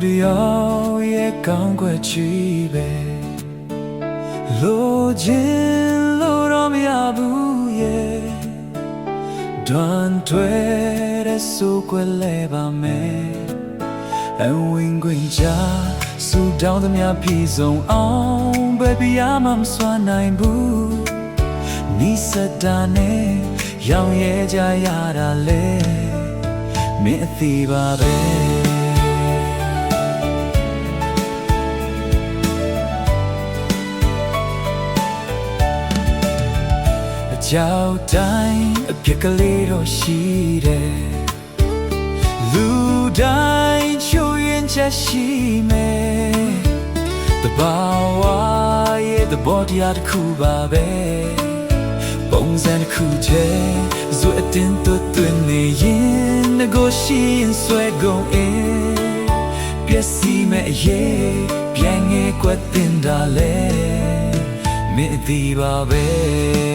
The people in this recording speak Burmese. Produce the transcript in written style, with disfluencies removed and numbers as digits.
တယောက်ရဲ့ကောင်းကွယ်ချီပဲလိုချင်လို့တော့မရဘူးရဲ့ဒွန်ထွဲတဲ့ဆိုကွယ်လဲပါမယ်အဝင်ခွင့်ချဆူတောင်းသမျှပြည်စုံအောင် baby အမမစွမ်းနိုင်ဘူးနိစတာနဲ့ရောင်ရဲကြရတာလေမင်းအသေးပါပဲအကြောက်တိုင်းအပြစ်ကလေးတော့ရှိတယ်လူတိုင်းချိုးရင်ချက်ရှိမယ်တဘာဝရဲ့သဘောတရားတစ်ခုပါပဲပုံစံတစ်ခုတည်းဇွတ်အတင်းသွတ်သွင်းနေရင်ငကိုရှိရင်ဆွဲကုန်အင်းပျက်စီးမဲ့အရေးပြန်ငယ်ကွက်တင်တာလေမင်းအသေးပါပဲ